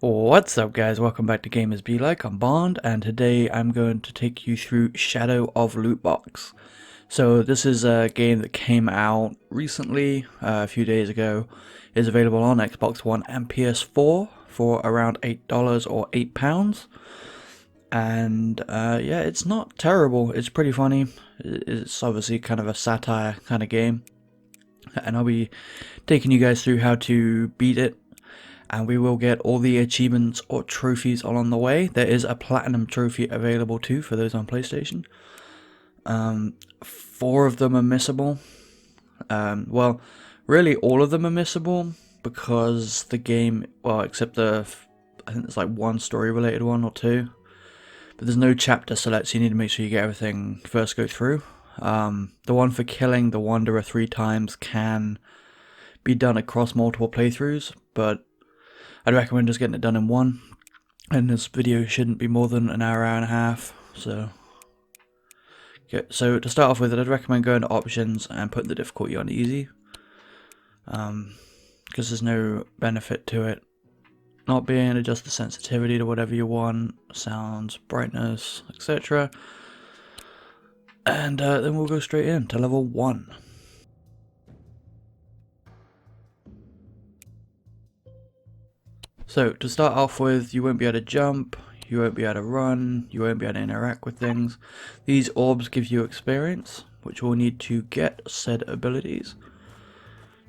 What's up guys, welcome back to Gamers Be Like, I'm Bond, and today I'm going to take you through Shadow of Lootbox. So this is a game that came out recently, a few days ago. It's available on Xbox One and PS4 for around $8 or £8. And yeah, it's not terrible, it's pretty funny. It's obviously kind of a satire kind of game. And I'll be taking you guys through how to beat it. And we will get all the achievements or trophies along the way. There is a platinum trophy available too for those on PlayStation. 4 of them are missable. Well, really all of them are missable because the game, well, except I think there's like one story related one or two. But there's no chapter select, so you need to make sure you get everything first go through. The one for killing the Wanderer 3 times can be done across multiple playthroughs, but I'd recommend just getting it done in one, and this video shouldn't be more than an hour and a half, so to start off with, I'd recommend going to options and putting the difficulty on easy, because there's no benefit to it not being. Adjust the sensitivity to whatever you want, sounds, brightness, etc. And then we'll go straight in to level 1. So to start off with, you won't be able to jump, you won't be able to run, you won't be able to interact with things. These orbs give you experience, which we'll need to get said abilities.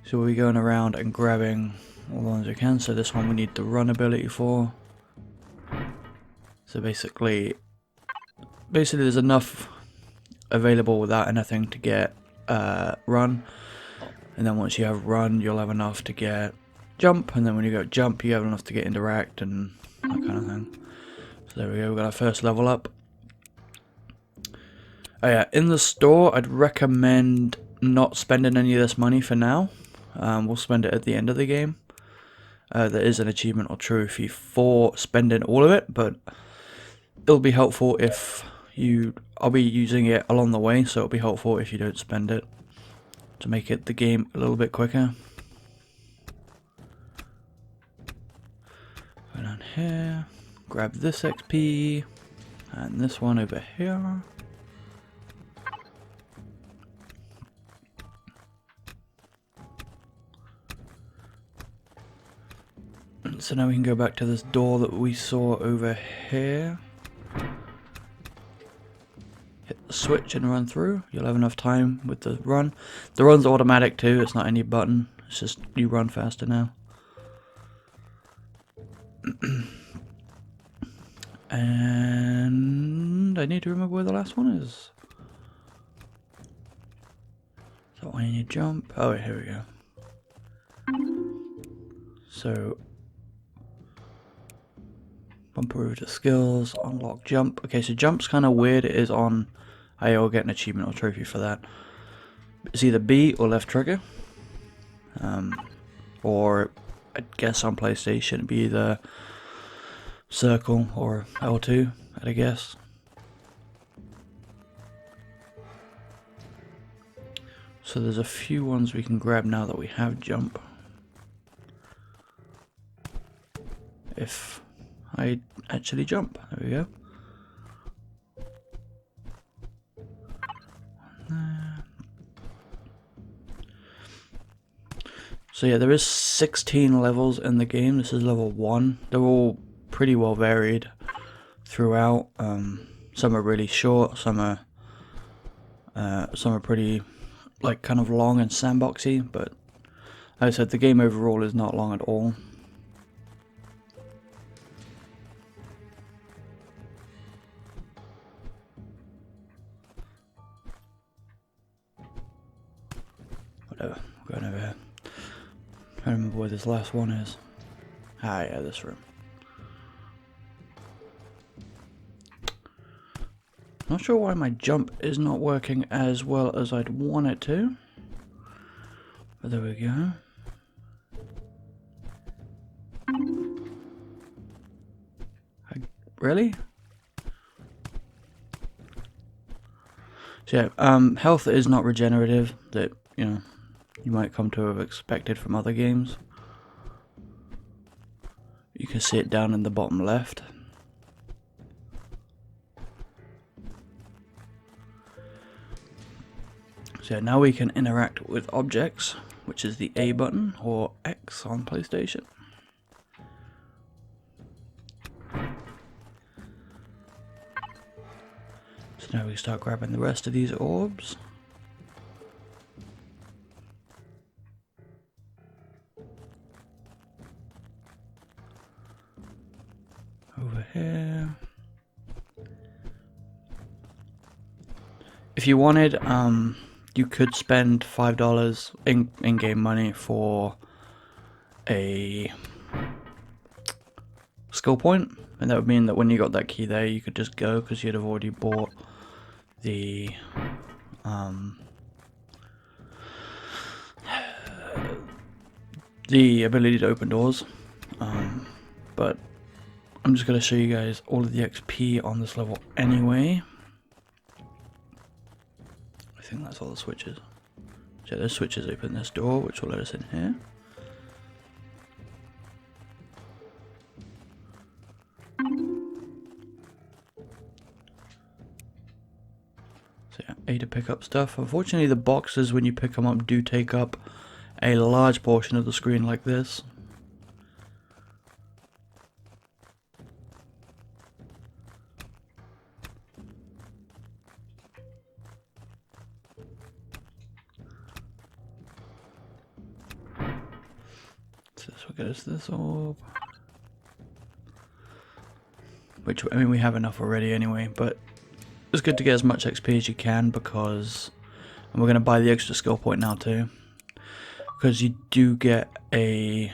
So we'll be going around and grabbing all the ones we can. So this one we need the run ability for. So basically there's enough available without anything to get run. And then once you have run, you'll have enough to get jump, and then when you go jump you have enough to get interact and that kind of thing. So there we go, we got our first level up. Oh yeah, in the store I'd recommend not spending any of this money for now. We'll spend it at the end of the game. There is an achievement or trophy for spending all of it, but it'll be helpful if I'll be using it along the way, so it'll be helpful if you don't spend it to make the game a little bit quicker. Go down here, grab this XP, and this one over here. So now we can go back to this door that we saw over here. Hit the switch and run through. You'll have enough time with the run. The run's automatic too, it's not any button. It's just you run faster now. And I need to remember where the last one is. So when you jump, oh here we go. So bumper over to skills, unlock jump. Okay, so jump's kind of weird. It is on. I'll get an achievement or trophy for that. It's either B or left trigger, or I guess on PlayStation it'd be either circle or L2, I'd guess. So there's a few ones we can grab now that we have jump. If I actually jump, there we go. So yeah, there is 16 levels in the game. This is level 1. They're all pretty well varied throughout. Some are really short, some are pretty like kind of long and sandboxy, but like I said, the game overall is not long at all. Whatever, we're going over here. I don't remember where this last one is. Ah yeah, this room. Not sure why my jump is not working as well as I'd want it to. But there we go. Really? So yeah, health is not regenerative, that, you know, you might come to have expected from other games. You can see it down in the bottom left. So now we can interact with objects, which is the A button, or X on PlayStation. So now we start grabbing the rest of these orbs. Over here. If you wanted, you could spend $5 in-game money for a skill point, and that would mean that when you got that key there, you could just go because you'd have already bought the ability to open doors. But I'm just going to show you guys all of the XP on this level anyway. I think that's all the switches. So those switches open this door, which will let us in here. So yeah, A to pick up stuff. Unfortunately, the boxes, when you pick them up, do take up a large portion of the screen like this. So this will get us this orb. Which, I mean, we have enough already anyway, but it's good to get as much XP as you can because, and we're going to buy the extra skill point now too, because you do get a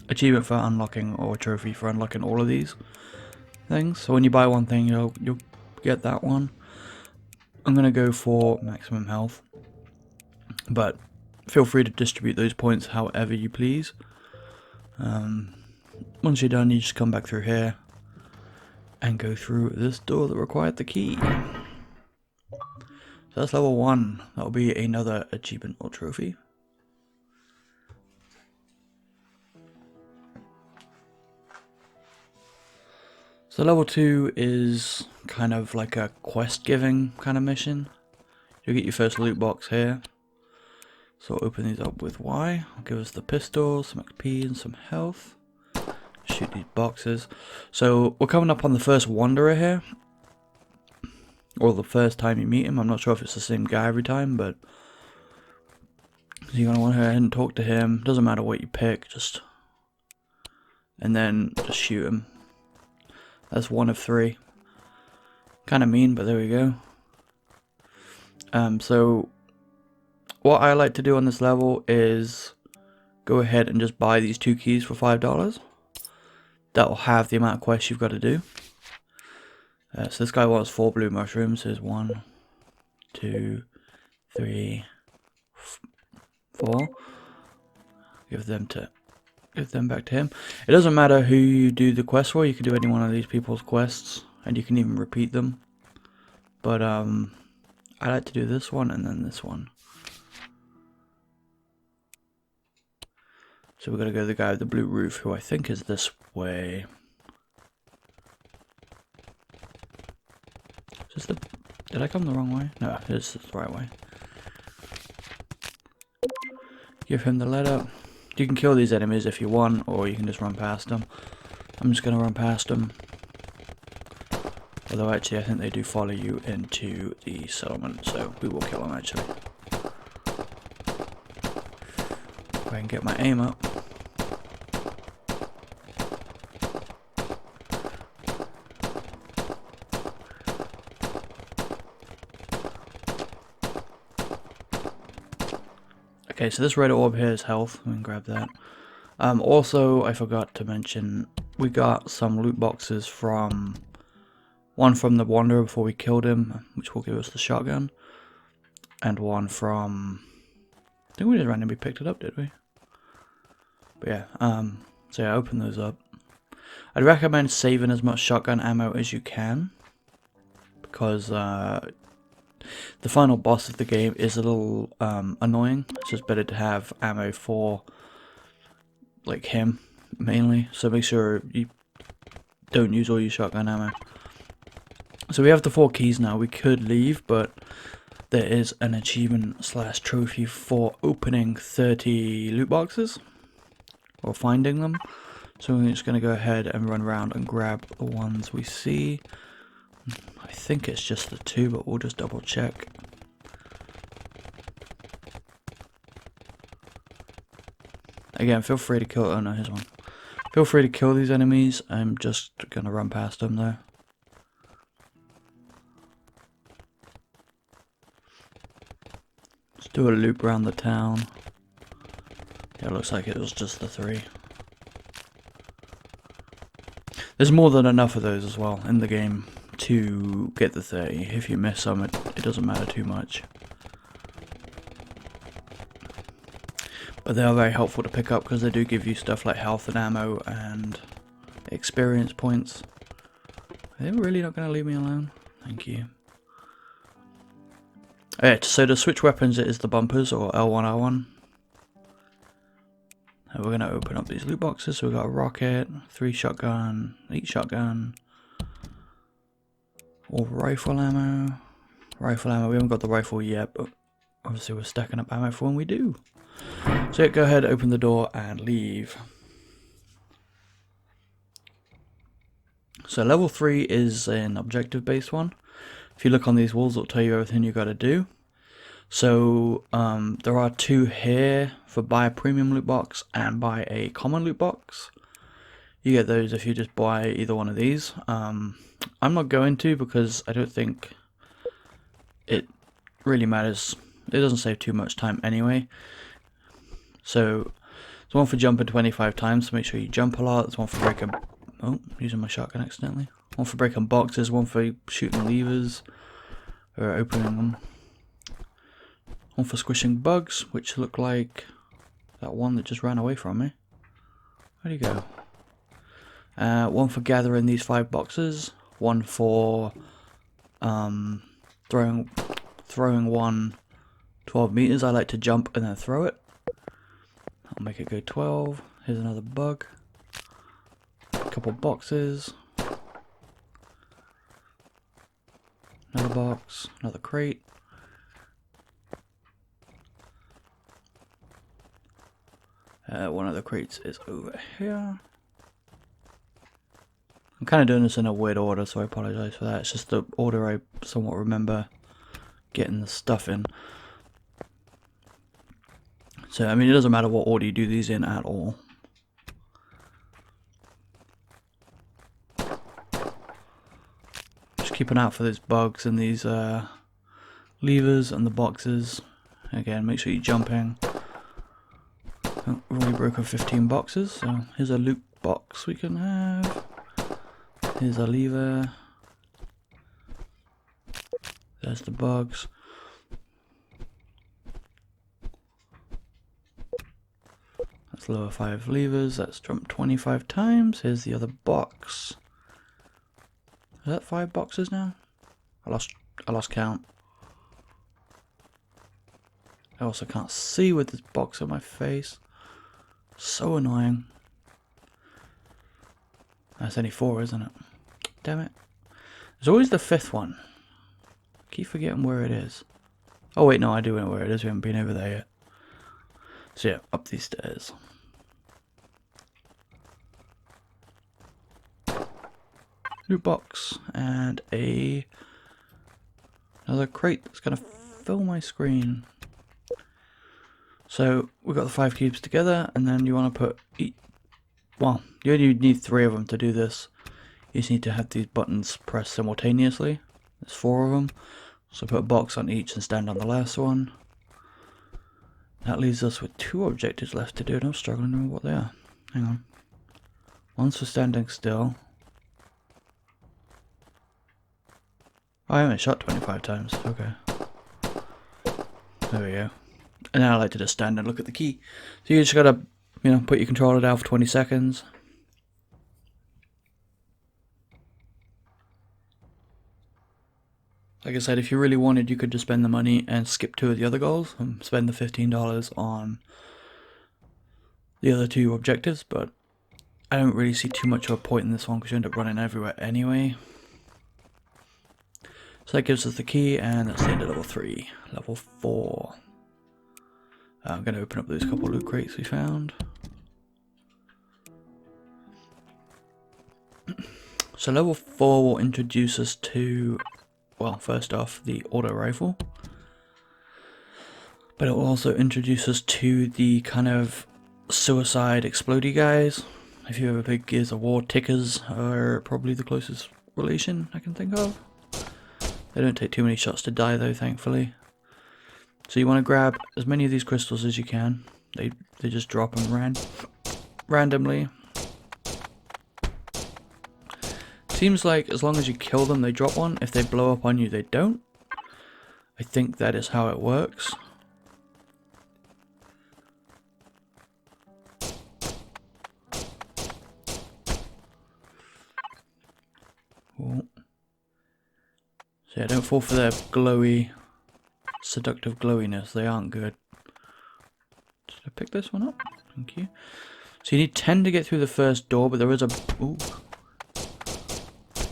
achievement for unlocking, or a trophy for unlocking all of these things. So when you buy one thing, you'll get that one. I'm going to go for maximum health, but feel free to distribute those points however you please. Once you're done, you just come back through here and go through this door that required the key. So that's level 1. That'll be another achievement or trophy. So level 2 is kind of like a quest giving kind of mission. You'll get your first loot box here. So we'll open these up with Y. It'll give us the pistol, some XP and some health. Shoot these boxes. So we're coming up on the first wanderer here, or the first time you meet him. I'm not sure if it's the same guy every time, but you're gonna want to go ahead and talk to him. Doesn't matter what you pick, and then just shoot him. That's 1 of 3. Kind of mean, but there we go. So what I like to do on this level is go ahead and just buy these 2 keys for $5. That will have the amount of quests you've got to do. So this guy wants 4 blue mushrooms. There's 1, 2, 3, 4. Give them back to him. It doesn't matter who you do the quest for. You can do any one of these people's quests, and you can even repeat them. But I like to do this one and then this one. So we're gonna go to the guy with the blue roof, who I think is this way. Is this did I come the wrong way? No, it's the right way. Give him the letter. You can kill these enemies if you want, or you can just run past them. I'm just gonna run past them. Although actually I think they do follow you into the settlement, so we will kill them actually. If I can get my aim up. Okay, so this red orb here is health. We can grab that. Also, I forgot to mention, we got some loot boxes from... one from the Wanderer before we killed him, which will give us the shotgun. And one from... I think we just randomly picked it up, did we? But yeah, so yeah, open those up. I'd recommend saving as much shotgun ammo as you can, because the final boss of the game is a little annoying. It's just better to have ammo for like him mainly, so make sure you don't use all your shotgun ammo. So we have the 4 keys now. We could leave, but there is an achievement / trophy for opening 30 loot boxes, or finding them. So we're just going to go ahead and run around and grab the ones we see. I think it's just the 2, but we'll just double check. Again, feel free to kill. Oh no, here's one. Feel free to kill these enemies. I'm just going to run past them though. Let's do a loop around the town. Yeah, it looks like it was just the 3. There's more than enough of those as well in the game to get the 30. If you miss some, it doesn't matter too much. But they are very helpful to pick up because they do give you stuff like health and ammo and experience points. Are they really not going to leave me alone? Thank you. Alright, so to switch weapons it is the bumpers, or L1, R1. And we're going to open up these loot boxes. So we've got a rocket, 3 shotgun, 8 shotgun, or rifle ammo. Rifle ammo, we haven't got the rifle yet, but obviously we're stacking up ammo for when we do. So yeah, go ahead, open the door and leave. So level 3 is an objective based one. If you look on these walls, it'll tell you everything you got to do. So there are 2 here for buy a premium loot box and buy a common loot box. You get those if you just buy either one of these. I'm not going to because I don't think it really matters. It doesn't save too much time anyway. So there's one for jumping 25 times, so make sure you jump a lot. There's one for breaking... Oh, using my shotgun accidentally. One for breaking boxes, one for shooting levers, or opening them. One for squishing bugs, which look like that one that just ran away from me. Where'd he go? One for gathering these 5 boxes. One for throwing one 12 meters. I like to jump and then throw it. I'll make it go 12. Here's another bug. A couple boxes. Another box. Another crate. One of the crates is over here. I'm kind of doing this in a weird order, so I apologize for that. It's just the order I somewhat remember getting the stuff in. So, I mean, it doesn't matter what order you do these in at all. Just keep an eye out for those bugs and these levers and the boxes. Again, make sure you're jumping. Oh, we've already broken 15 boxes, so here's a loot box we can have. Here's a lever. There's the bugs. That's lower 5 levers. That's jumped 25 times. Here's the other box. Is that 5 boxes now? I lost count. I also can't see with this box on my face. So annoying. That's only 4, isn't it? Damn it. There's always the 5th one. I keep forgetting where it is. Oh wait, no, I do know where it is. We haven't been over there yet. So yeah, up these stairs. Loot box and another crate that's gonna fill my screen. So we've got the 5 cubes together, and then you want to put well, you only need 3 of them to do this. You just need to have these buttons pressed simultaneously. There's 4 of them. So put a box on each and stand on the last one. That leaves us with 2 objectives left to do, and I'm struggling to remember what they are. Hang on. One's for standing still. Oh, I haven't shot 25 times. Okay. There we go. And now I like to just stand and look at the key. So you just gotta, put your controller down for 20 seconds. Like I said, if you really wanted, you could just spend the money and skip 2 of the other goals and spend the $15 on the other 2 objectives, but I don't really see too much of a point in this one because you end up running everywhere anyway. So that gives us the key, and that's the end of level 3. Level 4. I'm going to open up those couple loot crates we found. So level 4 will introduce us to, well, first off, the auto rifle. But it will also introduce us to the kind of suicide explodey guys. If you ever played Gears of War, tickers are probably the closest relation I can think of. They don't take too many shots to die though, thankfully. So you want to grab as many of these crystals as you can. They just drop them randomly. Seems like as long as you kill them, they drop one. If they blow up on you, they don't. I think that is how it works. Ooh. So yeah, don't fall for their glowy, seductive glowiness. They aren't good. Did I pick this one up? Thank you. So you need 10 to get through the first door, but there is a... Ooh.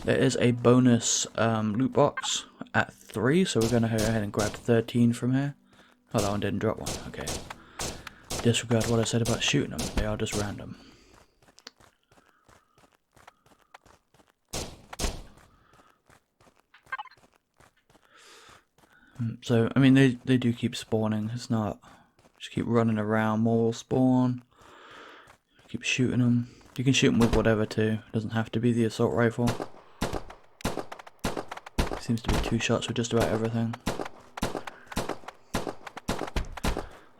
There is a bonus loot box at 3, so we're going to go ahead and grab 13 from here. Oh, that one didn't drop one. Okay. Disregard what I said about shooting them. They are just random. So, I mean, they do keep spawning. It's not... Just keep running around, more will spawn. Keep shooting them. You can shoot them with whatever too. It doesn't have to be the assault rifle. Seems to be 2 shots with just about everything.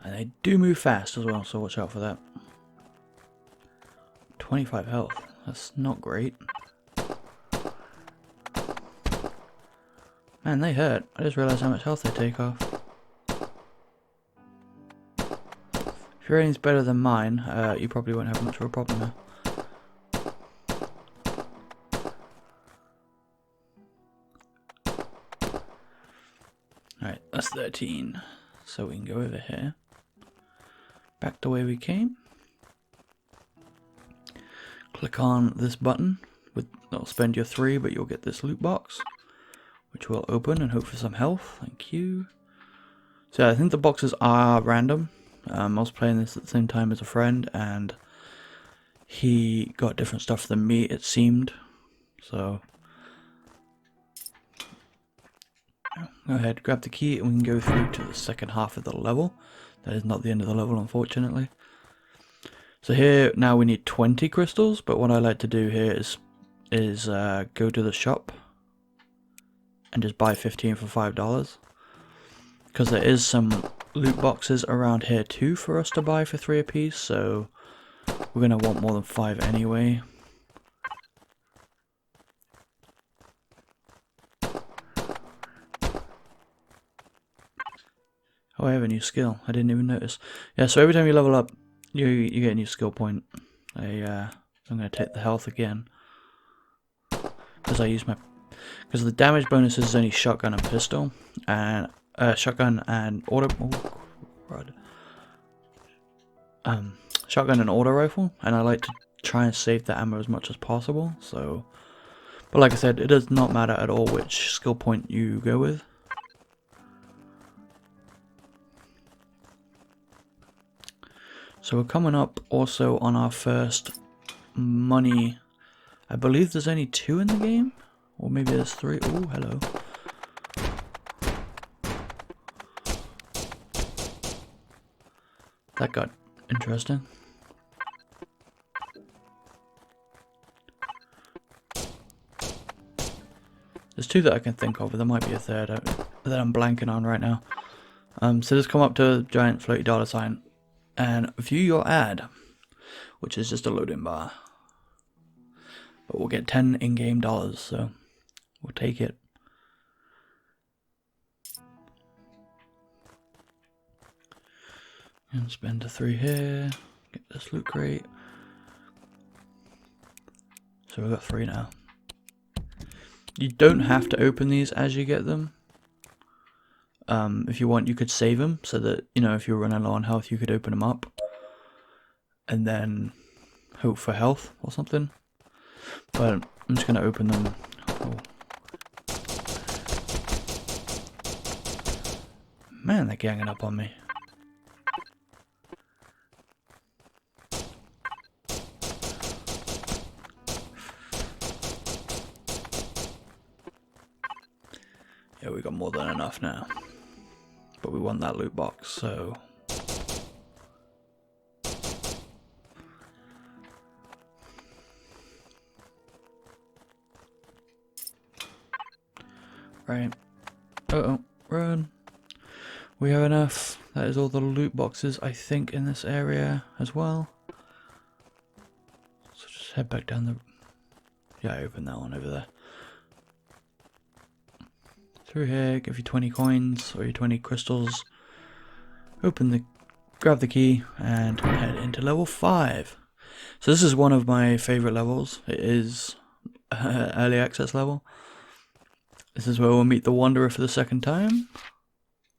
And they do move fast as well, so watch out for that. 25 health. That's not great. Man, they hurt. I just realised how much health they take off. If your aim's better than mine, you probably won't have much of a problem there. Alright, that's 13. So we can go over here. Back the way we came. Click on this button. That'll spend your 3, but you'll get this loot box, which will open and hope for some health. Thank you. So I think the boxes are random. I was playing this at the same time as a friend, and he got different stuff than me, it seemed. So go ahead, grab the key, and we can go through to the second half of the level. That is not the end of the level, unfortunately. So here, now we need 20 crystals, but what I like to do here is go to the shop and just buy 15 for $5. Because there is some loot boxes around here too for us to buy for 3 apiece, so we're going to want more than 5 anyway. Oh, I have a new skill. I didn't even notice. Yeah, so every time you level up, you get a new skill point. I'm going to take the health again. Because because the damage bonus is only shotgun and pistol. And, shotgun and auto... Oh, crud. Shotgun and auto rifle. And I like to try and save the ammo as much as possible, so... But like I said, it does not matter at all which skill point you go with. So we're coming up also on our first money. I believe there's only 2 in the game, or maybe there's 3. Oh, hello. That got interesting. There's 2 that I can think of, but there might be a 3rd that I'm blanking on right now. So just come up to a giant floaty $sign. And view your ad, which is just a loading bar. But we'll get 10 in-game dollars, so we'll take it. And spend a 3 here, get this loot crate. So we've got 3 now. You don't have to open these as you get them. If you want, you could save them so that, you know, if you're running low on health, you could open them up. And then hope for health or something. But I'm just gonna open them. Oh. Man, they're ganging up on me. Yeah, we got more than enough now. But we want that loot box, so... Right. Uh-oh, run. We have enough. That is all the loot boxes, I think, in this area as well. So just head back down the... Yeah, I opened that one over there. Through here, give you 20 coins or your 20 crystals. Grab the key and head into level 5. So this is one of my favorite levels. It is early access level. This is where we'll meet the Wanderer for the second time.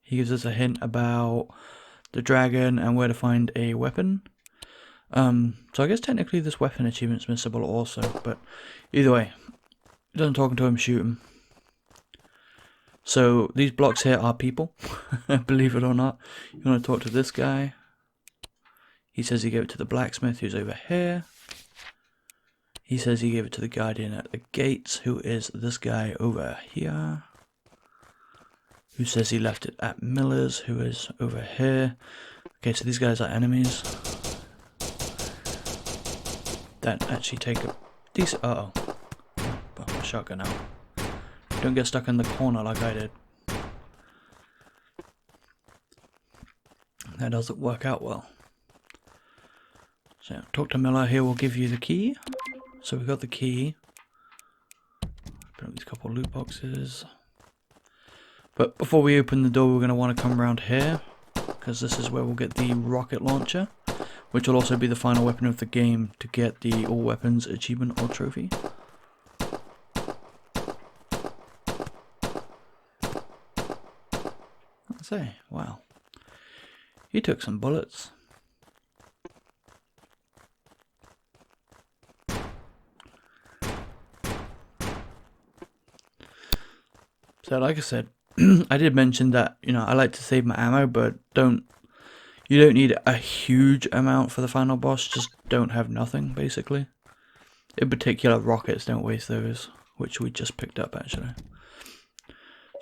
He gives us a hint about the dragon and where to find a weapon. So I guess technically this weapon achievement's missable also, but either way, done talking to him, shoot him. So these blocks here are people, believe it or not. You want to talk to this guy. He says he gave it to the blacksmith who's over here. He says he gave it to the guardian at the gates, who is this guy over here. Who says he left it at Miller's, who is over here. Okay, so these guys are enemies. That actually take a decent... Uh-oh. Put my shotgun out. Don't get stuck in the corner like I did. That doesn't work out well. So, talk to Miller, he will give you the key. So we got the key. Open up these couple loot boxes. But before we open the door, we're going to want to come around here, because this is where we'll get the rocket launcher, which will also be the final weapon of the game to get the all weapons achievement or trophy. Let's say, wow. He took some bullets. So like I said, I did mention that, you know, I like to save my ammo, but you don't need a huge amount for the final boss, just don't have nothing, basically. In particular, rockets, don't waste those, which we just picked up, actually.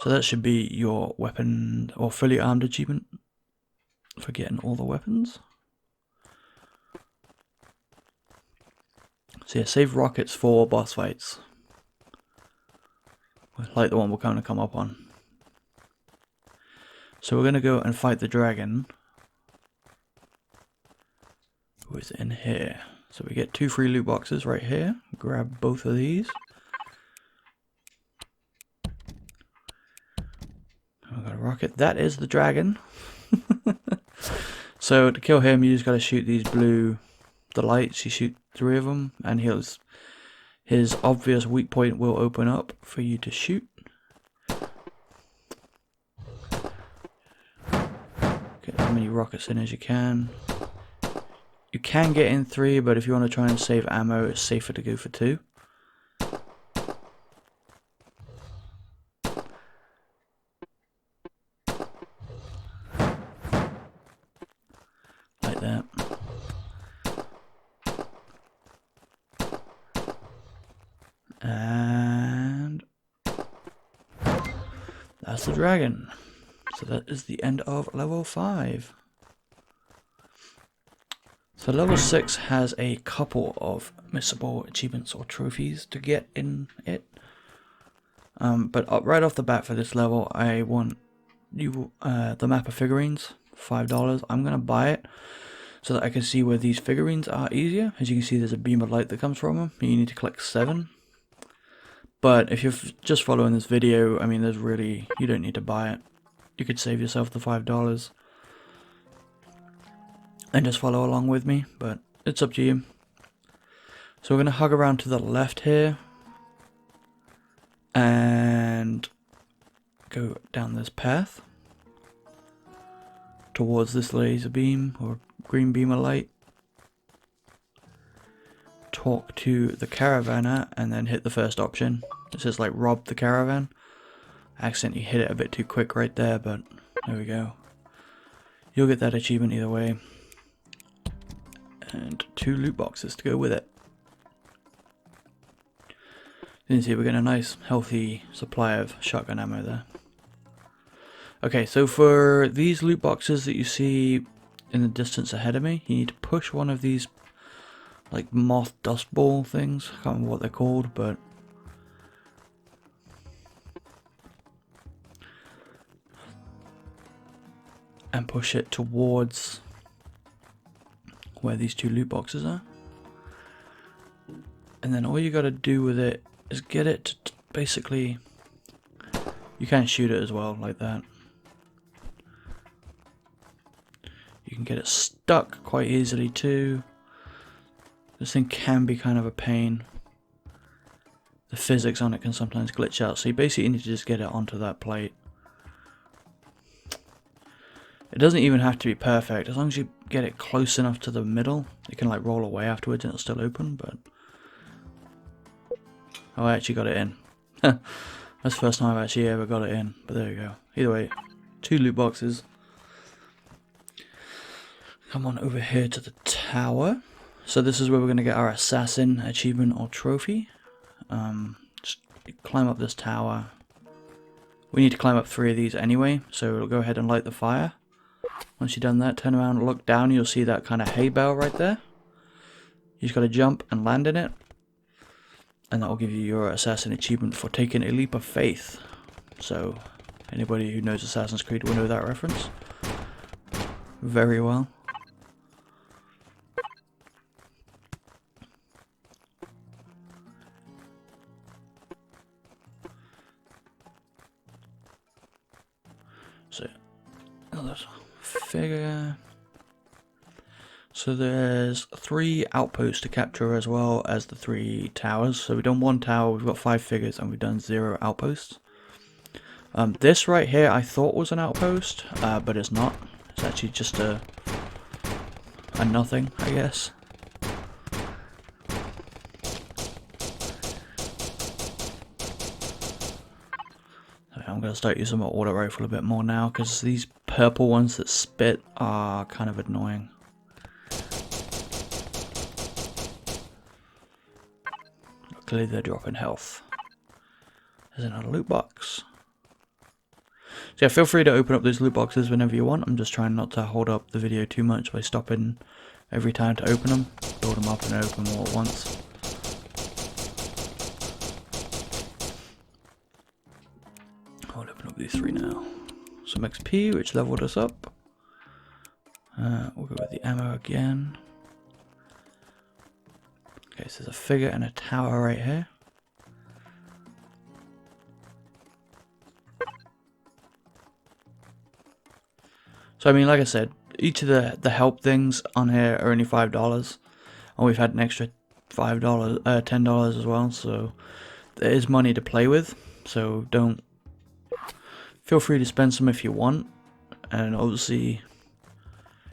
So that should be your weapon, or fully armed achievement, for getting all the weapons. So yeah, save rockets for boss fights. Like the one we're going to come up on. So we're going to go and fight the dragon, who is in here. So we get 2 free loot boxes right here. Grab both of these. I've got a rocket. That is the dragon. So to kill him, you just got to shoot the lights. You shoot 3 of them, and his obvious weak point will open up for you to shoot. Get as many rockets in as you can. You can get in 3, but if you want to try and save ammo, it's safer to go for 2. Like that. And that's the dragon. So that is the end of level 5. So level 6 has a couple of missable achievements or trophies to get in it. But right off the bat for this level, I want the map of figurines, $5. I'm going to buy it so that I can see where these figurines are easier. As you can see, there's a beam of light that comes from them. You need to collect 7. But if you're just following this video, I mean, you don't need to buy it. You could save yourself the $5 and just follow along with me, but it's up to you. So we're going to hug around to the left here and go down this path towards this laser beam or green beam of light. talk to the caravanner and then hit the first option. It says like rob the caravan. I accidentally hit it a bit too quick right there, but there we go. You'll get that achievement either way. And 2 loot boxes to go with it. You can see we're getting a nice healthy supply of shotgun ammo there. Okay, so for these loot boxes that you see in the distance ahead of me, you need to push one of these like moth dust ball things. I can't remember what they're called, but and push it towards where these 2 loot boxes are. And then all you gotta do with it is get it to basically, you can shoot it as well like that. You can get it stuck quite easily too. This thing can be kind of a pain. The physics on it can sometimes glitch out, so you basically need to just get it onto that plate. It doesn't even have to be perfect, as long as you get it close enough to the middle. It can like roll away afterwards and it'll still open, but... Oh, I actually got it in. That's the first time I've actually ever got it in, but there you go. Either way, 2 loot boxes. Come on over here to the tower. So this is where we're going to get our assassin achievement or trophy. Just climb up this tower. We need to climb up 3 of these anyway, so we'll go ahead and light the fire. Once you've done that, turn around and look down, you'll see that kind of hay bale right there. You just got to jump and land in it. And that will give you your assassin achievement for taking a leap of faith. So, anybody who knows Assassin's Creed will know that reference very well. So, another figure. So there's 3 outposts to capture as well as the 3 towers. So we've done 1 tower, we've got 5 figures, and we've done 0 outposts. This right here I thought was an outpost, but it's not. It's actually just a nothing, I guess. I'm going to start using my auto rifle a bit more now, because these purple ones that spit are kind of annoying. Luckily they're dropping health. There's another loot box. So yeah, feel free to open up those loot boxes whenever you want. I'm just trying not to hold up the video too much by stopping every time to open them. Build them up and open them all at once. I'll open up these 3 now. Some XP, which leveled us up. We'll go with the ammo again. Okay, so there's a figure and a tower right here. So I mean, like I said, each of the help things on here are only $5, and we've had an extra $5, $10 as well. So there is money to play with. So don't feel free to spend some if you want, and obviously,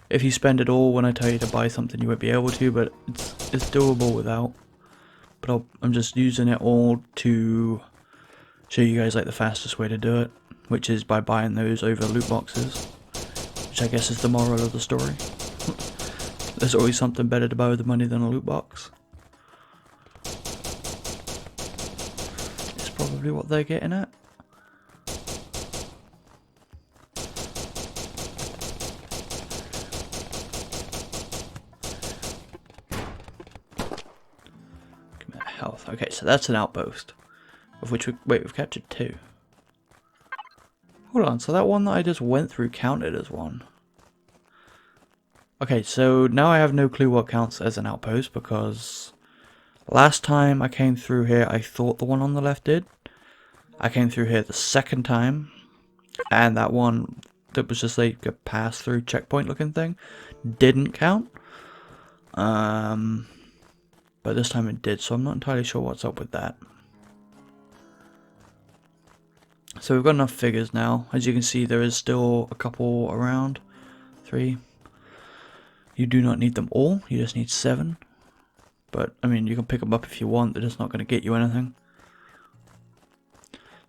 if you spend it all when I tell you to buy something, you won't be able to, but it's doable without. But I'm just using it all to show you guys like the fastest way to do it, which is by buying those over loot boxes, which I guess is the moral of the story. There's always something better to buy with the money than a loot box. It's probably what they're getting at. Health. Okay, so that's an outpost, of which we've captured 2. Hold on, so that one that I just went through counted as one. Okay, so now I have no clue what counts as an outpost, because last time I came through here I thought the one on the left did. I came through here the second time, and that one that was just like a pass through checkpoint looking thing didn't count. But this time it did, so I'm not entirely sure what's up with that. So we've got enough figures now. As you can see, there is still a couple around. 3. You do not need them all, you just need 7. but I mean, you can pick them up if you want. They're just not going to get you anything.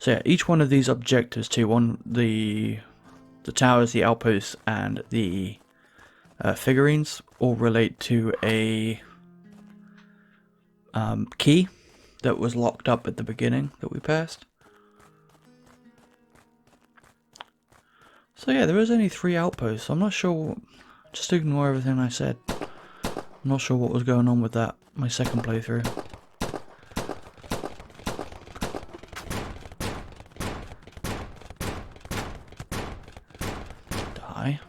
So yeah, each one of these objectives too, the towers, the outposts, and the figurines all relate to a key that was locked up at the beginning that we passed. So yeah, there is only 3 outposts. I'm not sure. Just ignore everything I said. I'm not sure what was going on with that. My second playthrough. Die.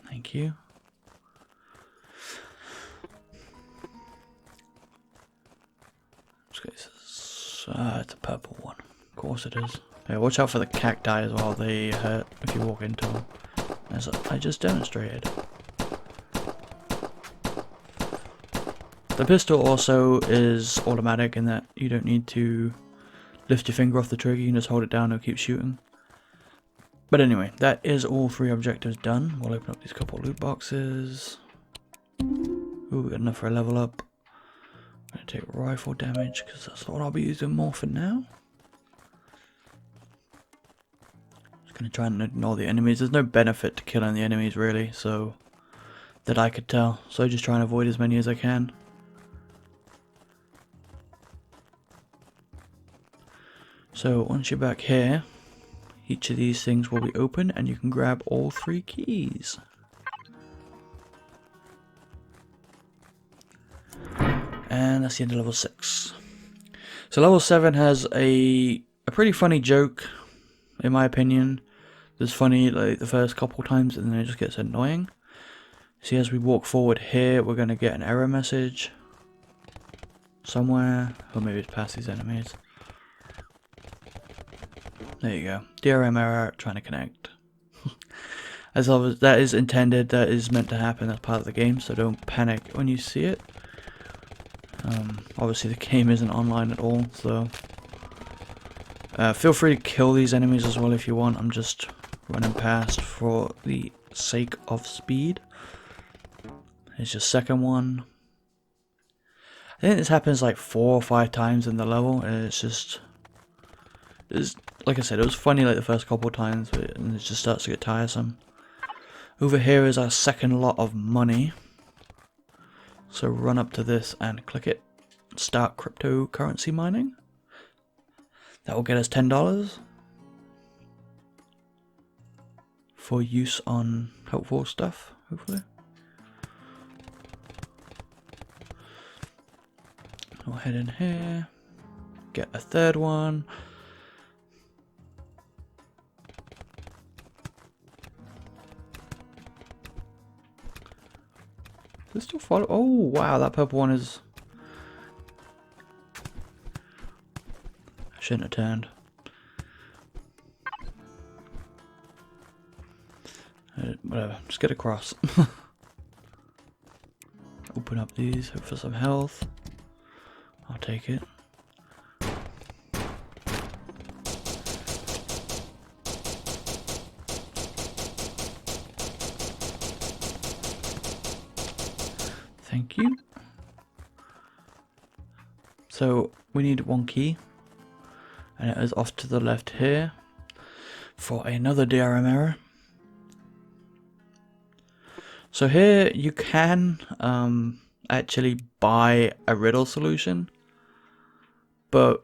Thank you. It's a purple one. Of course it is. Yeah, watch out for the cacti as well. They hurt if you walk into them. As I just demonstrated. The pistol also is automatic in that you don't need to lift your finger off the trigger. You can just hold it down and it'll keep shooting. But anyway, that is all 3 objectives done. We'll open up these couple of loot boxes. Ooh, we got enough for a level up. I'm going to take rifle damage because that's what I'll be using more for now. Just going to try and ignore the enemies. There's no benefit to killing the enemies really, so that I could tell. So just try and avoid as many as I can. So once you're back here, each of these things will be open and you can grab all 3 keys. And that's the end of level 6. So level 7 has a pretty funny joke, in my opinion. It's funny like the first couple times and then it just gets annoying. See, as we walk forward here, we're going to get an error message somewhere. Or maybe it's past these enemies. There you go. DRM error, trying to connect. As always, that is intended, that is meant to happen, that's part of the game, so don't panic when you see it. Obviously the game isn't online at all, so feel free to kill these enemies as well if you want. I'm just running past for the sake of speed. Here's your second one. I think this happens like 4 or 5 times in the level, and it's just... like I said, it was funny like the first couple of times, but it just starts to get tiresome. Over here is our second lot of money. So run up to this and click it. Start cryptocurrency mining. That will get us $10 for use on helpful stuff, hopefully. We'll head in here. Get a third one. Does it still follow? Oh wow, that purple one is... I shouldn't have turned. Whatever, just get across. Open up these, hope for some health. I'll take it. Thank you. So we need 1 key, and it is off to the left here for another DRM error. So here you can actually buy a riddle solution, but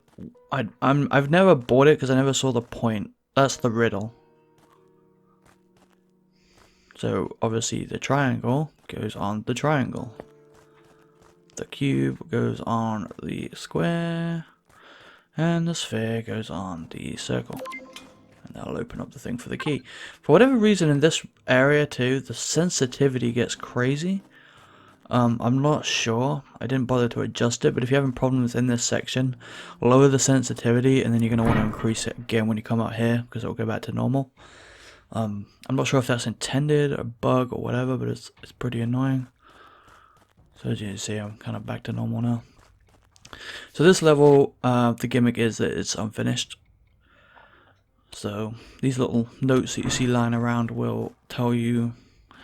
I've never bought it because I never saw the point. That's the riddle. So obviously the triangle goes on the triangle. The cube goes on the square, and the sphere goes on the circle. And that'll open up the thing for the key. For whatever reason in this area too, the sensitivity gets crazy. I'm not sure. I didn't bother to adjust it, but if you're having problems in this section, lower the sensitivity and then you're going to want to increase it again when you come out here because it'll go back to normal. I'm not sure if that's intended, a bug or whatever, but it's pretty annoying. So as you can see, I'm kind of back to normal now. So this level, the gimmick is that it's unfinished. So these little notes that you see lying around will tell you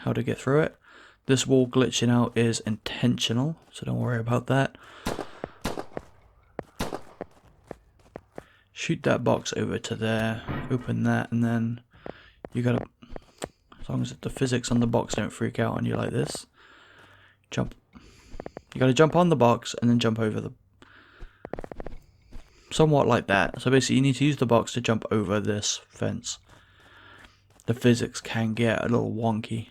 how to get through it. This wall glitching out is intentional, so don't worry about that. Shoot that box over to there, open that, and then you gotta, as long as the physics on the box don't freak out on you like this, jump. You gotta jump on the box and then jump over the, somewhat like that. So basically you need to use the box to jump over this fence. The physics can get a little wonky.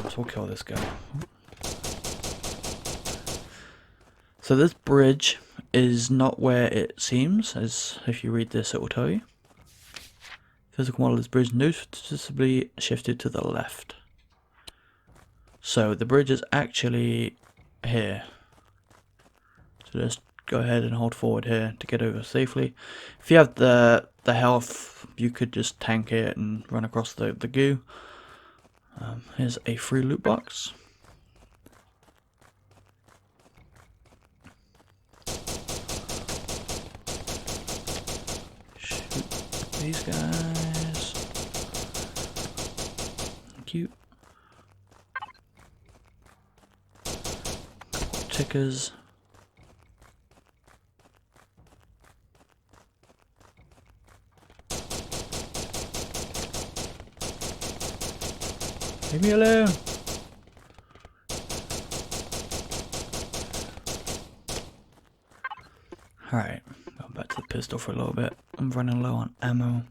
So we'll kill this guy. So this bridge is not where it seems, as if you read this it will tell you. Physical model of this bridge noticeably shifted to the left. So the bridge is actually here. So just go ahead and hold forward here to get over safely. If you have the health, you could just tank it and run across the goo. Here's a free loot box. Shoot these guys. Cute. Tickers. Leave me alone. Alright, going back to the pistol for a little bit. I'm running low on ammo.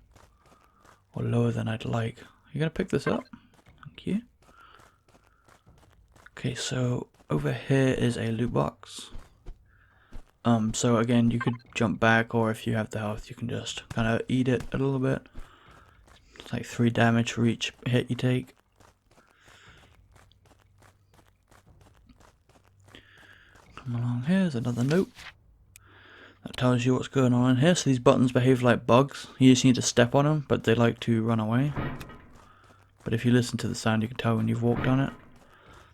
Or lower than I'd like. You gonna pick this up? Thank you. Okay, so over here is a loot box. So again, you could jump back, or if you have the health, you can just kind of eat it a little bit. It's like 3 damage for each hit you take. Come along, here's another note that tells you what's going on in here. So these buttons behave like bugs. You just need to step on them, but they like to run away. But if you listen to the sound, you can tell when you've walked on it.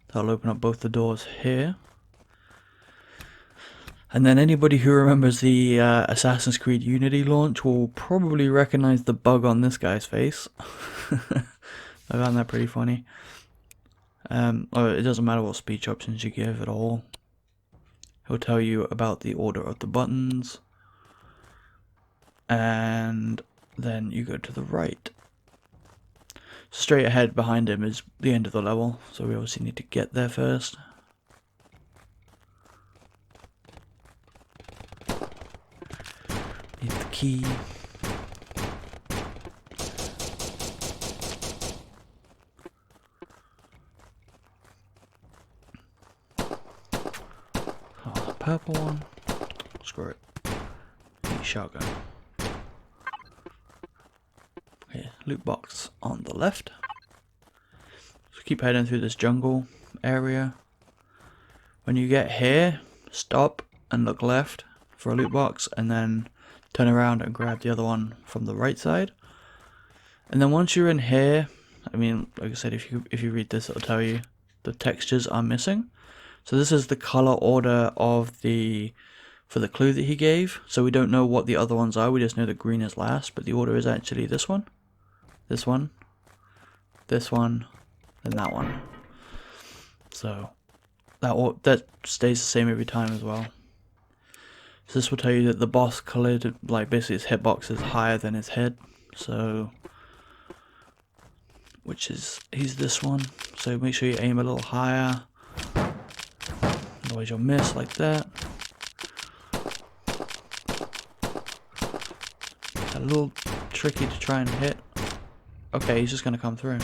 That'll open up both the doors here. And then anybody who remembers the Assassin's Creed Unity launch will probably recognize the bug on this guy's face. I found that pretty funny. It doesn't matter what speech options you give at all. He'll tell you about the order of the buttons. And then you go to the right. Straight ahead behind him is the end of the level, so we obviously need to get there first. Need the key. Oh, the purple one. Screw it. Need shotgun. Okay, loot box on the left. So keep heading through this jungle area. When you get here, stop and look left for a loot box, and then turn around and grab the other one from the right side. And then once you're in here, I mean, like I said, if you read this, it'll tell you the textures are missing. So this is the color order of for the clue that he gave. So we don't know what the other ones are. We just know that green is last, but the order is actually this one, this one, this one, and that one. So that stays the same every time as well. So this will tell you that the boss colored, like basically his hitbox is higher than his head. So, he's this one. So make sure you aim a little higher. Otherwise you'll miss like that. It's a little tricky to try and hit. Okay, he's just gonna come through.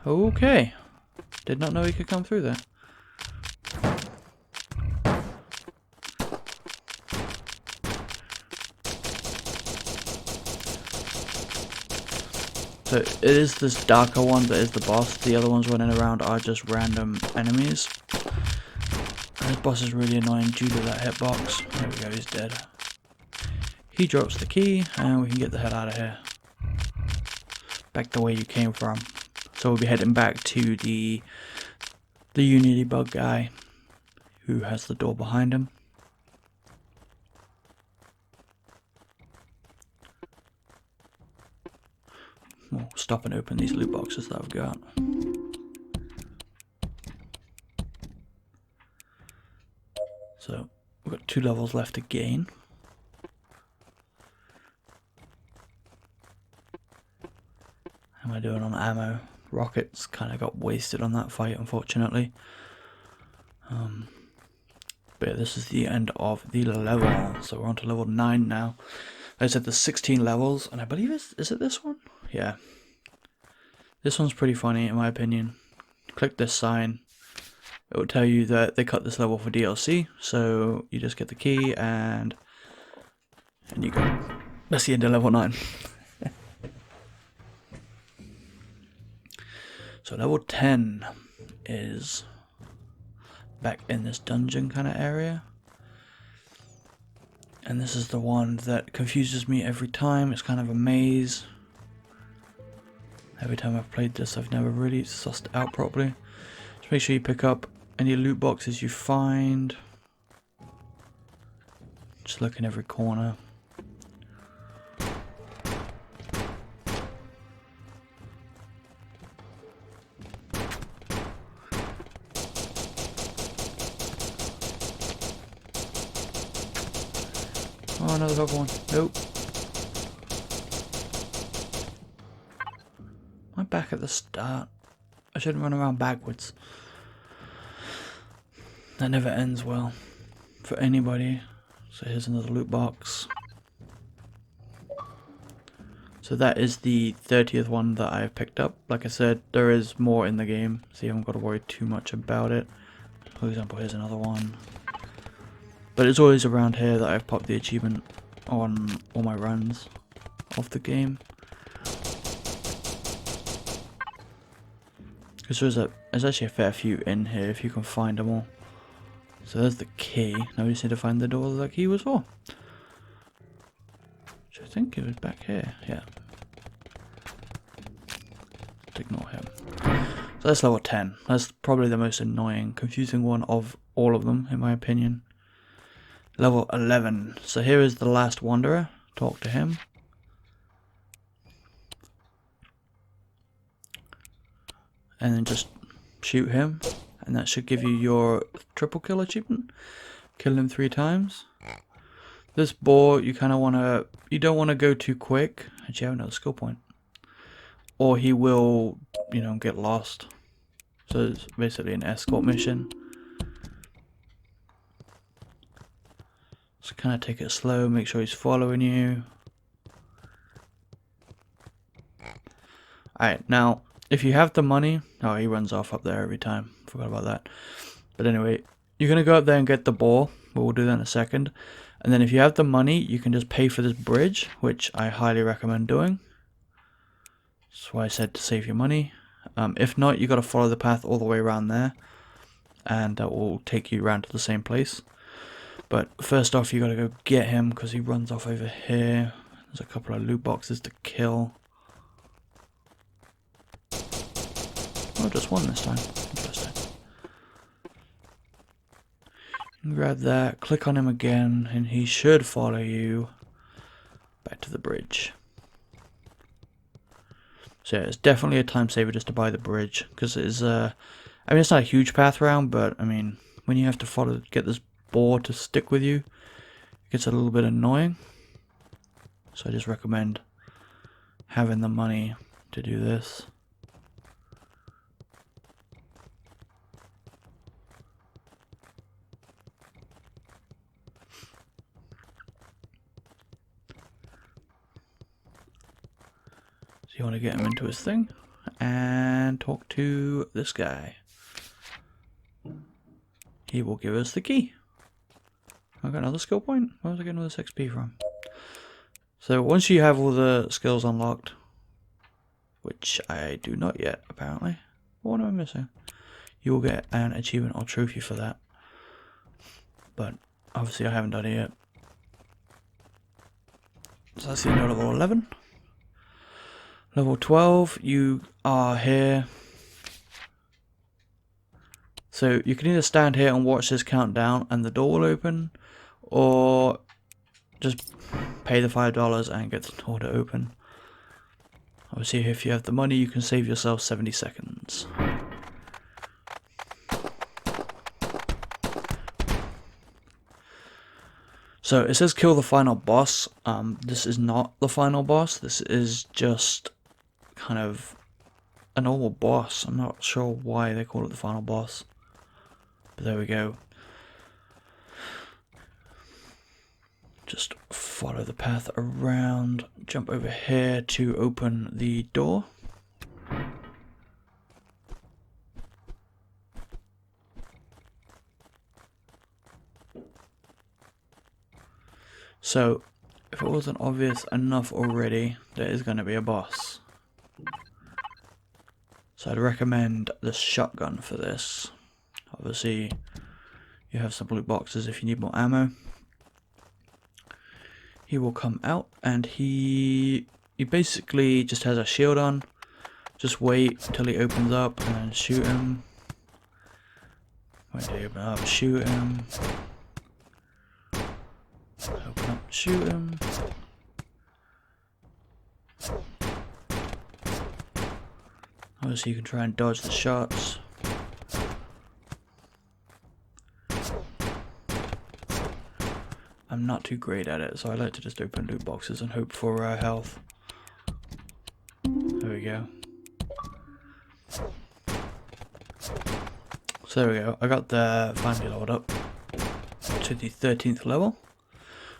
Okay. Did not know he could come through there. So it is this darker one that is the boss. The other ones running around are just random enemies. And this boss is really annoying due to that hitbox. There we go, he's dead. He drops the key and we can get the hell out of here. Back the way you came from. So we'll be heading back to the Unity bug guy who has the door behind him. we'll stop and open these loot boxes that I've got. So we've got 2 levels left to gain. How am I doing on ammo? Rockets kind of got wasted on that fight, unfortunately. But yeah, this is the end of the level, so we're on to level 9 now. Like I said, there's 16 levels, and I believe is it this one? Yeah. This one's pretty funny, in my opinion. Click this sign. It will tell you that they cut this level for DLC, so you just get the key and you go. That's the end of level 9. So level 10 is back in this dungeon kind of area. And this is the one that confuses me every time. It's kind of a maze. Every time I've played this, I've never really sussed it out properly. Just make sure you pick up any loot boxes you find. Just look in every corner. Oh, another purple one. Nope. I'm back at the start. I shouldn't run around backwards. That never ends well for anybody. So here's another loot box. So that is the 30th one that I've picked up. Like I said, there is more in the game, so you haven't got to worry too much about it. For example, here's another one. But it's always around here that I've popped the achievement on all my runs of the game. Because there's actually a fair few in here if you can find them all. So there's the key. Now we just need to find the door that the key was for. Which I think it was back here. Yeah. Let's ignore him. So that's level 10. That's probably the most annoying, confusing one of all of them, in my opinion. Level 11. So here is the last wanderer. Talk to him. And then just shoot him. And that should give you your triple kill achievement. Kill him 3 times. This boar, you kind of want to... You don't want to go too quick. Actually, I have another skill point. Or he will, you know, get lost. So it's basically an escort mission. So kind of take it slow, make sure he's following you. Alright, now, if you have the money... Oh, he runs off up there every time. Forgot about that. But anyway, you're going to go up there and get the boar. But we'll do that in a second. And then if you have the money, you can just pay for this bridge, which I highly recommend doing. That's why I said to save your money. If not, you got to follow the path all the way around there. And that will take you around to the same place. But first off, you got to go get him because he runs off over here. There's a couple of loot boxes to kill. Oh, just one this time. Interesting. Grab that, click on him again, and he should follow you back to the bridge. So yeah, it's definitely a time saver just to buy the bridge, because it is, I mean, it's not a huge path round, but I mean, when you have to get this boar to stick with you, it gets a little bit annoying. So I just recommend having the money to do this. So you want to get him into his thing and talk to this guy. He will give us the key. I got another skill point. Where was I getting all this XP from? So once you have all the skills unlocked, which I do not yet apparently. What am I missing? You will get an achievement or trophy for that. But obviously I haven't done it yet. So that's the end of level 11. Level 12, you are here. So you can either stand here and watch this countdown and the door will open, or just pay the $5 and get the door to open. Obviously, if you have the money, you can save yourself 70 seconds. So it says kill the final boss. This is not the final boss. This is just kind of a normal boss. I'm not sure why they call it the final boss. But there we go. Just follow the path around, jump over here to open the door. So, if it wasn't obvious enough already, there is going to be a boss. So I'd recommend the shotgun for this. Obviously, you have some loot boxes if you need more ammo. He will come out and he basically just has a shield on. Just wait till he opens up and then shoot him. Wait till he opens up, shoot him. Open up, shoot him. Obviously you can try and dodge the shots. I'm not too great at it, so I like to just open loot boxes and hope for health. There we go. So there we go. I got the finally leveled up to the 13th level.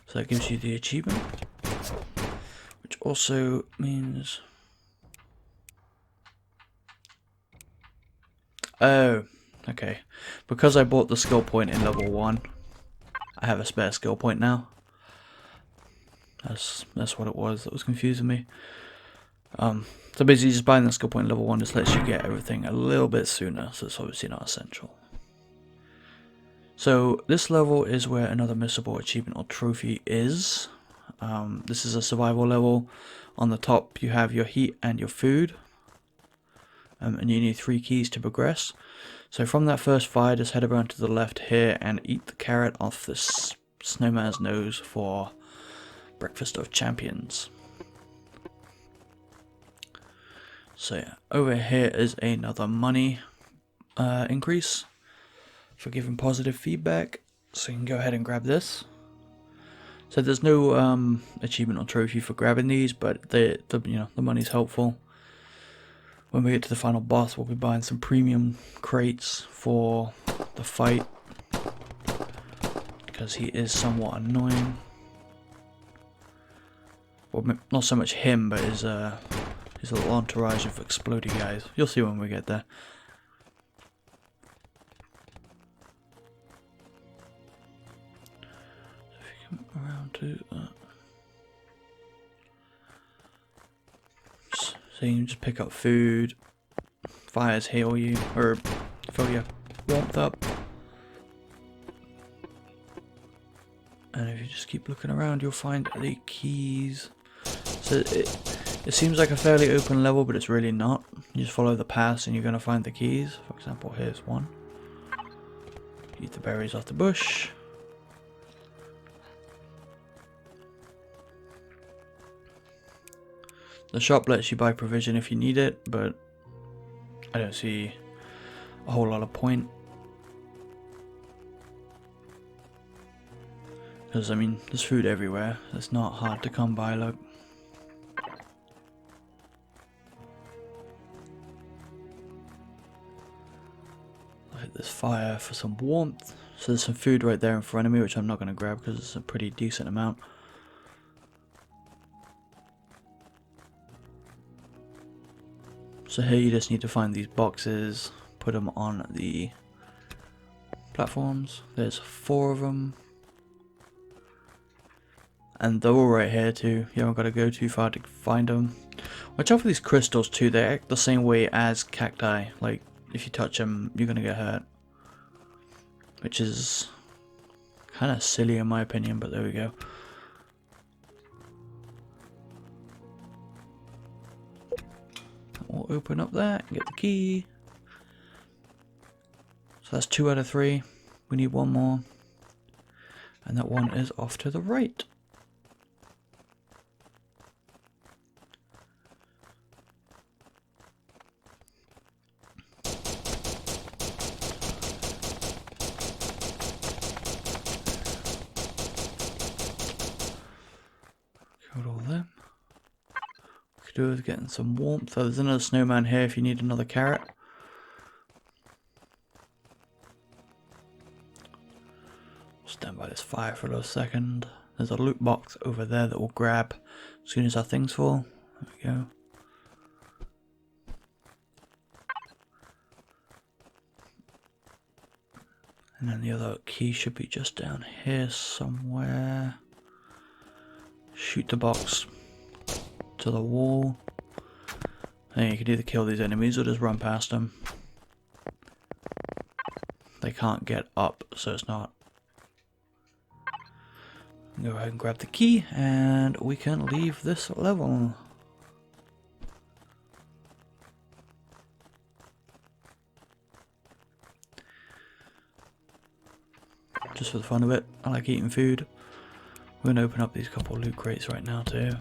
So that gives you the achievement. Which also means... Oh, okay. Because I bought the skill point in level 1, I have a spare skill point now. That's what it was that was confusing me. So basically just buying the skill point in level 1 just lets you get everything a little bit sooner, so it's obviously not essential. So this level is where another missable achievement or trophy is. This is a survival level. On the top you have your heat and your food. And you need 3 keys to progress. So from that first fire, just head around to the left here and eat the carrot off this snowman's nose for Breakfast of Champions. So yeah, over here is another money increase for giving positive feedback. So you can go ahead and grab this. So there's no achievement or trophy for grabbing these, but the money's helpful. When we get to the final boss, we'll be buying some premium crates for the fight, because he is somewhat annoying. Well, not so much him, but his little entourage of exploding guys. You'll see when we get there. So if you come around to that. So you can just pick up food, fires heal you, or fill your warmth up. And if you just keep looking around, you'll find the keys. So it seems like a fairly open level, but it's really not. You just follow the paths and you're going to find the keys. For example, here's one. Eat the berries off the bush. The shop lets you buy provision if you need it, but I don't see a whole lot of point. Because, I mean, there's food everywhere. It's not hard to come by, look. I'll hit this fire for some warmth. So there's some food right there in front of me, which I'm not going to grab because it's a pretty decent amount. So here you just need to find these boxes, put them on the platforms. There's 4 of them. And they're all right here too. You haven't got to go too far to find them. Watch out for these crystals too. They act the same way as cacti. Like, if you touch them, you're going to get hurt. Which is kind of silly in my opinion, but there we go. We'll open up that and get the key. So that's 2 out of 3. We need 1 more. And that one is off to the right. Could do with getting some warmth. Oh, there's another snowman here if you need another carrot. Stand by this fire for a little second. There's a loot box over there that we'll grab as soon as our thing's full. There we go. And then the other key should be just down here somewhere. Shoot the box to the wall. And you can either kill these enemies or just run past them. They can't get up, so it's not. Go ahead and grab the key and we can leave this level. Just for the fun of it, I like eating food. We're going to open up these couple of loot crates right now too.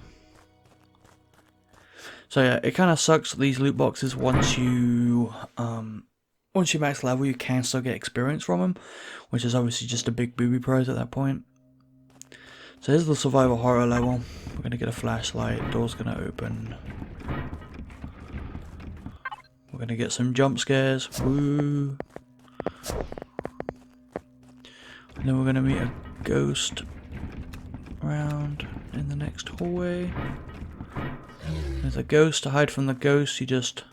So yeah, it kind of sucks these loot boxes. Once you max level, you can still get experience from them, which is obviously just a big booby prize at that point. So here's the survival horror level. We're going to get a flashlight, door's going to open. We're going to get some jump scares. Woo! And then we're going to meet a ghost around in the next hallway. There's a ghost. To hide from the ghost, you just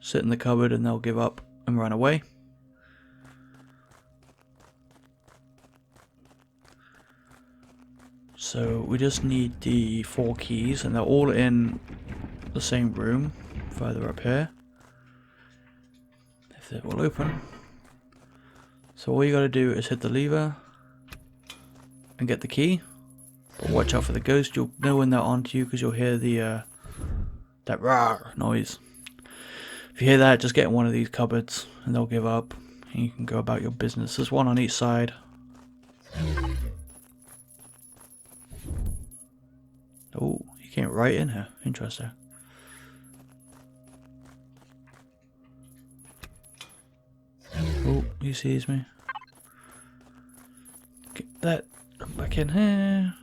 sit in the cupboard and they'll give up and run away. So we just need the 4 keys and they're all in the same room further up here. If it will open. So all you gotta do is hit the lever and get the key. But watch out for the ghost. You'll know when they're onto you because you'll hear the that rawr noise. If you hear that, just get in one of these cupboards and they'll give up and you can go about your business. There's one on each side. Oh, he came right in here. Interesting. Oh, he sees me. Get that back in here.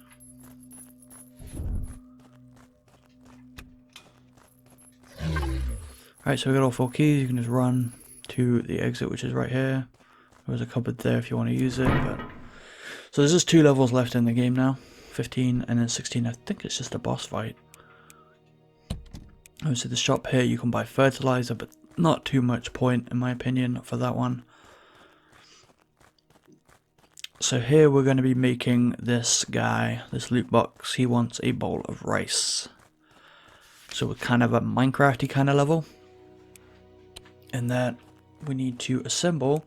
Alright, so we got all 4 keys. You can just run to the exit, which is right here. There's a cupboard there if you want to use it. But so there's just 2 levels left in the game now. 15 and then 16. I think it's just a boss fight. Obviously the shop here you can buy fertilizer, but not too much point in my opinion for that one. So here we're going to be making this guy, this loot box. He wants a bowl of rice. So we're kind of a Minecrafty kind of level. In that we need to assemble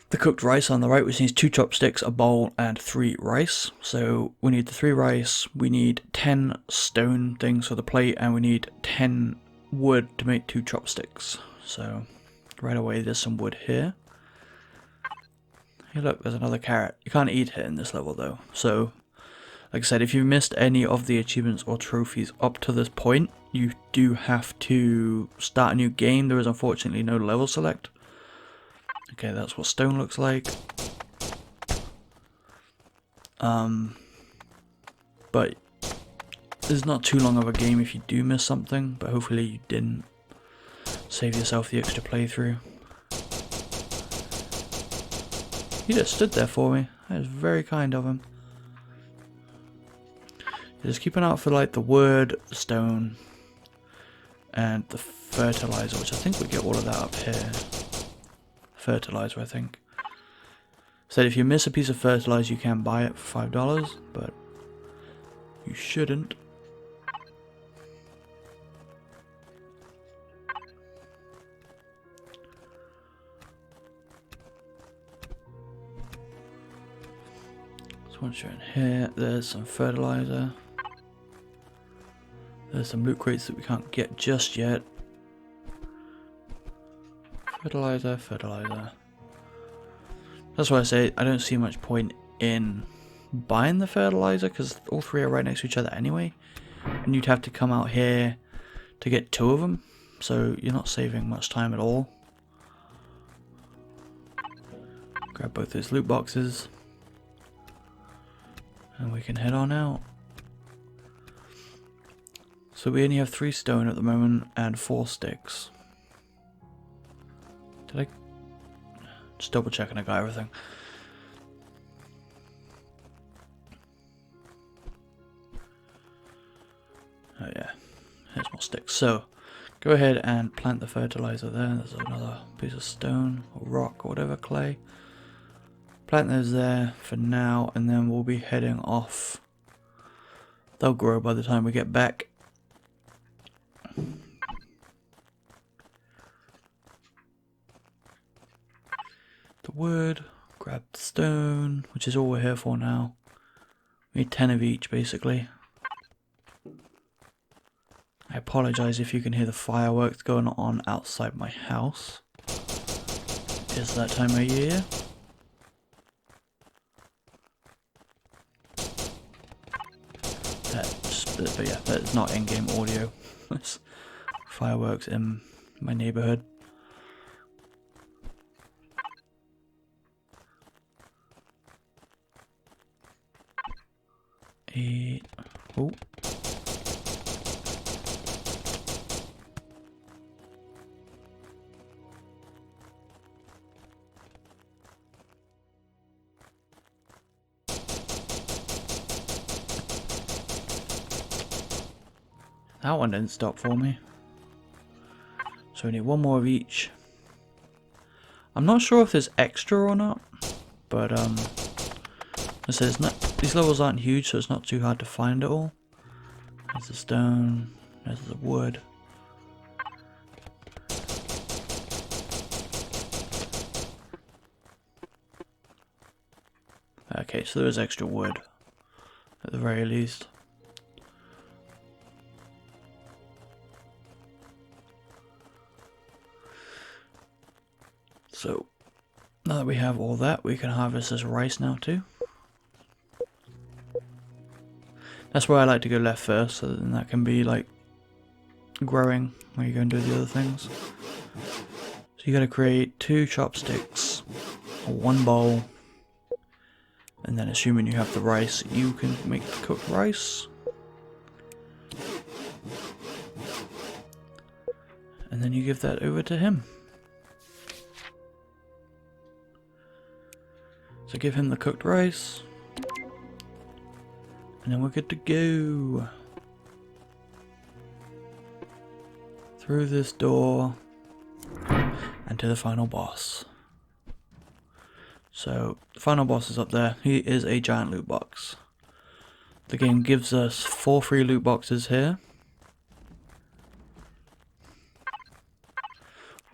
the cooked rice on the right, which needs 2 chopsticks, a bowl, and 3 rice. So we need the 3 rice, we need 10 stone things for the plate, and we need 10 wood to make 2 chopsticks. So right away there's some wood here. Hey look, there's another carrot. You can't eat it in this level though. So like I said, if you've missed any of the achievements or trophies up to this point, you do have to start a new game. There is unfortunately no level select. Okay, that's what stone looks like. But it's not too long of a game if you do miss something, but hopefully you didn't. Save yourself the extra playthrough. He just stood there for me. That was very kind of him. Just keep an eye out for like the wood, the stone, and the fertilizer, which I think we get all of that up here. Fertilizer, I think. So if you miss a piece of fertilizer, you can buy it for $5, but you shouldn't. So once you're in here, there's some fertilizer. There's some loot crates that we can't get just yet. Fertilizer, fertilizer. That's why I say I don't see much point in buying the fertilizer because all 3 are right next to each other anyway. And you'd have to come out here to get 2 of them. So you're not saving much time at all. Grab both those loot boxes. And we can head on out. So we only have 3 stone at the moment and 4 sticks. Did I... Just double checking I got everything. Oh yeah, here's more sticks. So, go ahead and plant the fertilizer there. There's another piece of stone or rock or whatever, clay. Plant those there for now, and then we'll be heading off. They'll grow by the time we get back. The wood, grab the stone, which is all we're here for now. We need 10 of each, basically. I apologize if you can hear the fireworks going on outside my house. It's that time of year. But yeah, that's not in-game audio. It's fireworks in my neighborhood. Oh. That one didn't stop for me. So we need 1 more of each. I'm not sure if there's extra or not, but I said it's not. These levels aren't huge, so it's not too hard to find it all. There's the stone. There's the wood. Okay, so there is extra wood at the very least. So, now that we have all that, we can harvest this rice now too. That's where I like to go left first, so then that can be like growing when you go and do the other things. So you gotta create 2 chopsticks, 1 bowl, and then assuming you have the rice, you can make the cooked rice. And then you give that over to him. So give him the cooked rice. And then we're good to go. Through this door. And to the final boss. So, the final boss is up there. He is a giant loot box. The game gives us 4 free loot boxes here.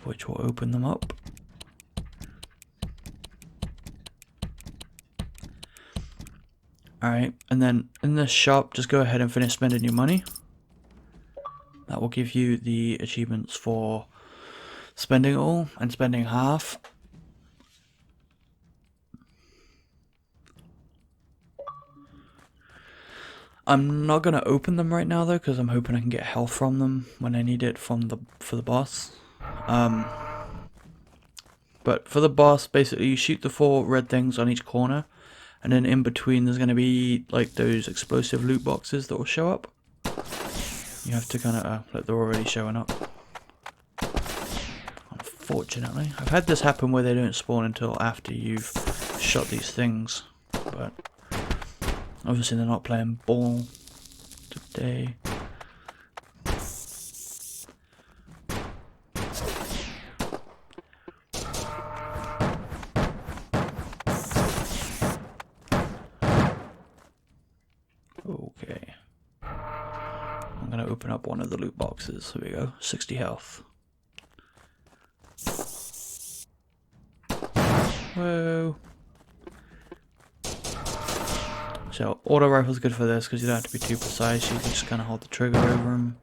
Which will open them up. Alright, and then in this shop, just go ahead and finish spending your money. That will give you the achievements for spending it all and spending half. I'm not going to open them right now though, because I'm hoping I can get health from them when I need it for the boss. But for the boss, basically you shoot the 4 red things on each corner. And then in between there's going to be like those explosive loot boxes that will show up. You have to kind of, like they're already showing up. Unfortunately. I've had this happen where they don't spawn until after you've shot these things. But obviously they're not playing ball today. Okay. I'm gonna open up one of the loot boxes. There we go. 60 health. Whoa. So, auto rifle's good for this because you don't have to be too precise. You can just kind of hold the trigger over them.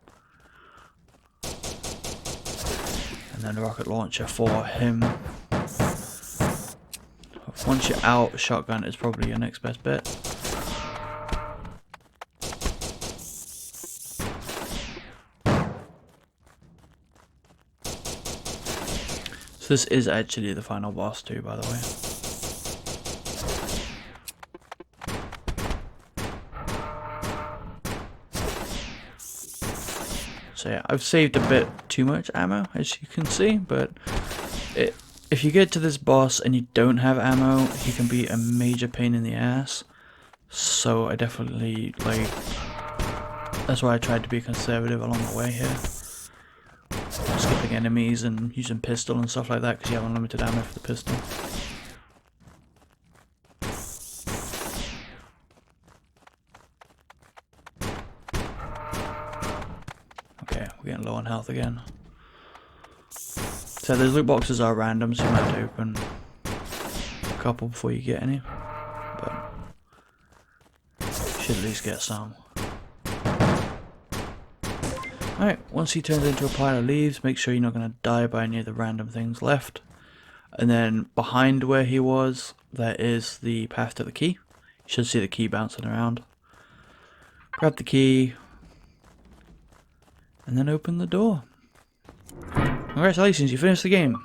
And then the rocket launcher for him. Once you're out, shotgun is probably your next best bet. So this is actually the final boss too, by the way. So yeah, I've saved a bit too much ammo, as you can see, but if you get to this boss and you don't have ammo, he can be a major pain in the ass. So I definitely, like, that's why I tried to be conservative along the way here. Skipping enemies and using pistol and stuff like that, because you have unlimited ammo for the pistol. Okay, we're getting low on health again. So those loot boxes are random, so you might have to open a couple before you get any. But you should at least get some. Alright, once he turns into a pile of leaves, make sure you're not going to die by any of the random things left. And then behind where he was, there is the path to the key. You should see the key bouncing around. Grab the key, and then open the door. Congratulations, you finished the game.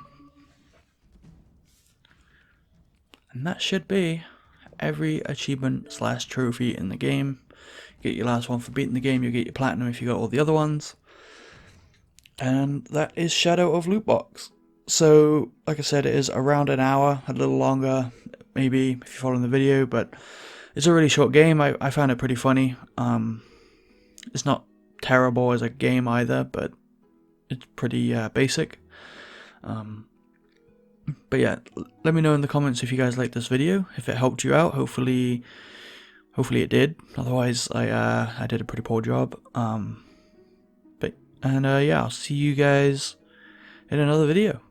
And that should be every achievement / trophy in the game. You get your last one for beating the game, you get your platinum if you got all the other ones. And that is Shadow of Lootbox. So, like I said, it is around an hour, a little longer, maybe, if you're following the video, but it's a really short game. I found it pretty funny. It's not terrible as a game either, but it's pretty basic. But yeah, let me know in the comments if you guys liked this video, if it helped you out. Hopefully it did. Otherwise, I did a pretty poor job. Yeah, I'll see you guys in another video.